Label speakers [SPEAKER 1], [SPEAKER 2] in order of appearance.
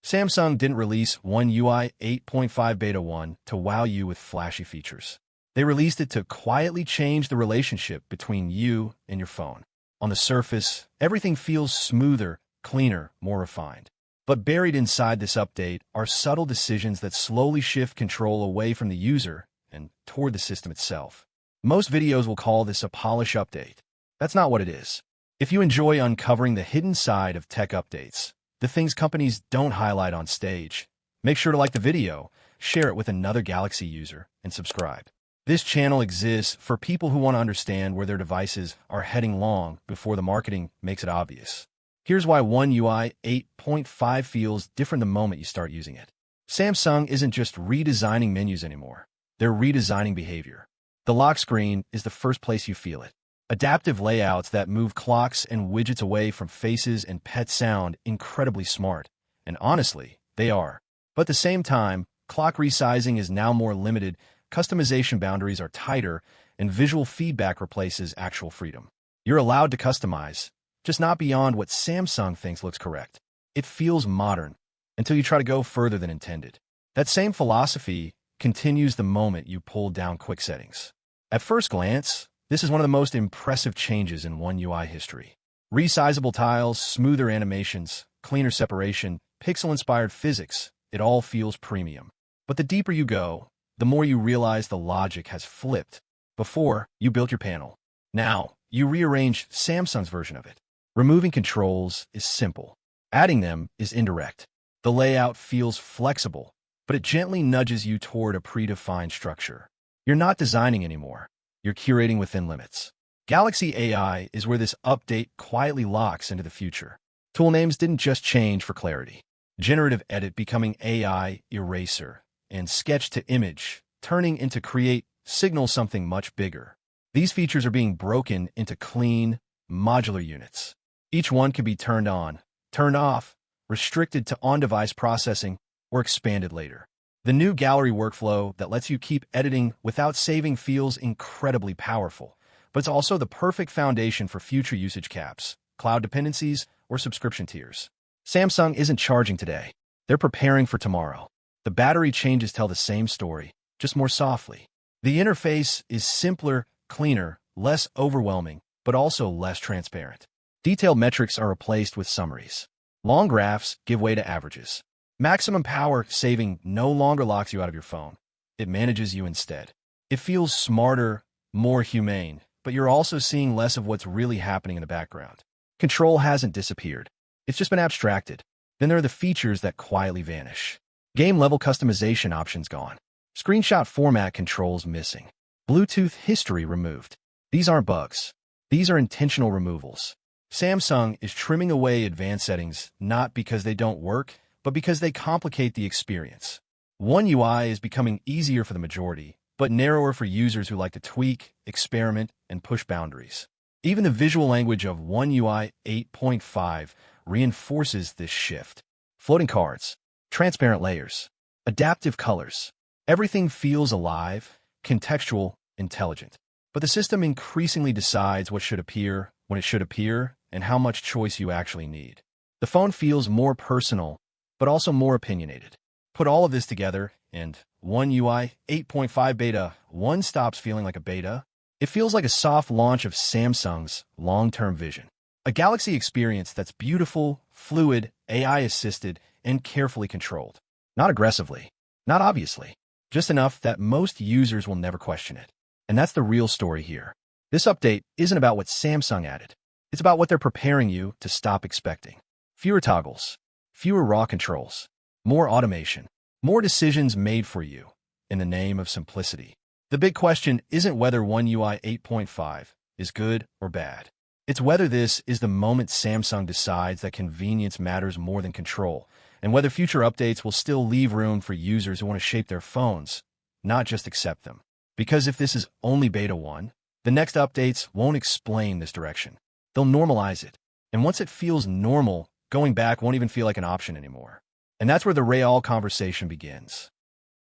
[SPEAKER 1] Samsung didn't release One UI 8.5 Beta 1 to wow you with flashy features. They released it to quietly change the relationship between you and your phone. On the surface, everything feels smoother, cleaner, more refined. But buried inside this update are subtle decisions that slowly shift control away from the user and toward the system itself. Most videos will call this a polish update. That's not what it is. If you enjoy uncovering the hidden side of tech updates, the things companies don't highlight on stage, make sure to like the video, share it with another Galaxy user, and subscribe. This channel exists for people who want to understand where their devices are heading long before the marketing makes it obvious. Here's why One UI 8.5 feels different the moment you start using it. Samsung isn't just redesigning menus anymore. They're redesigning behavior. The lock screen is the first place you feel it. Adaptive layouts that move clocks and widgets away from faces and pet sound incredibly smart. And honestly, they are. But at the same time, clock resizing is now more limited, customization boundaries are tighter, and visual feedback replaces actual freedom. You're allowed to customize, just not beyond what Samsung thinks looks correct. It feels modern, until you try to go further than intended. That same philosophy continues the moment you pull down quick settings. At first glance, this is one of the most impressive changes in One UI history. Resizable tiles, smoother animations, cleaner separation, pixel-inspired physics, it all feels premium. But the deeper you go, the more you realize the logic has flipped. Before, you built your panel. Now, you rearrange Samsung's version of it. Removing controls is simple. Adding them is indirect. The layout feels flexible, but it gently nudges you toward a predefined structure. You're not designing anymore. You're curating within limits. Galaxy AI is where this update quietly locks into the future. Tool names didn't just change for clarity. Generative Edit becoming AI Eraser, and Sketch to Image turning into Create signal something much bigger. These features are being broken into clean, modular units. Each one can be turned on, turned off, restricted to on-device processing, or expanded later. The new gallery workflow that lets you keep editing without saving feels incredibly powerful, but it's also the perfect foundation for future usage caps, cloud dependencies, or subscription tiers. Samsung isn't charging today. They're preparing for tomorrow. The battery changes tell the same story, just more softly. The interface is simpler, cleaner, less overwhelming, but also less transparent. Detailed metrics are replaced with summaries. Long graphs give way to averages. Maximum power saving no longer locks you out of your phone. It manages you instead. It feels smarter, more humane, but you're also seeing less of what's really happening in the background. Control hasn't disappeared. It's just been abstracted. Then there are the features that quietly vanish. Game-level customization options gone. Screenshot format controls missing. Bluetooth history removed. These aren't bugs. These are intentional removals. Samsung is trimming away advanced settings not because they don't work, but because they complicate the experience. One UI is becoming easier for the majority, but narrower for users who like to tweak, experiment, and push boundaries. Even the visual language of One UI 8.5 reinforces this shift. Floating cards, transparent layers, adaptive colors. Everything feels alive, contextual, intelligent. But the system increasingly decides what should appear, when it should appear, and how much choice you actually need. The phone feels more personal, but also more opinionated. Put all of this together, and One UI 8.5 Beta 1 stops feeling like a beta. It feels like a soft launch of Samsung's long-term vision. A Galaxy experience that's beautiful, fluid, AI-assisted, and carefully controlled. Not aggressively, not obviously, just enough that most users will never question it. And that's the real story here. This update isn't about what Samsung added. It's about what they're preparing you to stop expecting. Fewer toggles, fewer raw controls, more automation, more decisions made for you in the name of simplicity. The big question isn't whether One UI 8.5 is good or bad. It's whether this is the moment Samsung decides that convenience matters more than control, and whether future updates will still leave room for users who want to shape their phones, not just accept them. Because if this is only Beta 1, the next updates won't explain this direction. They'll normalize it. And once it feels normal, going back won't even feel like an option anymore. And that's where the real conversation begins.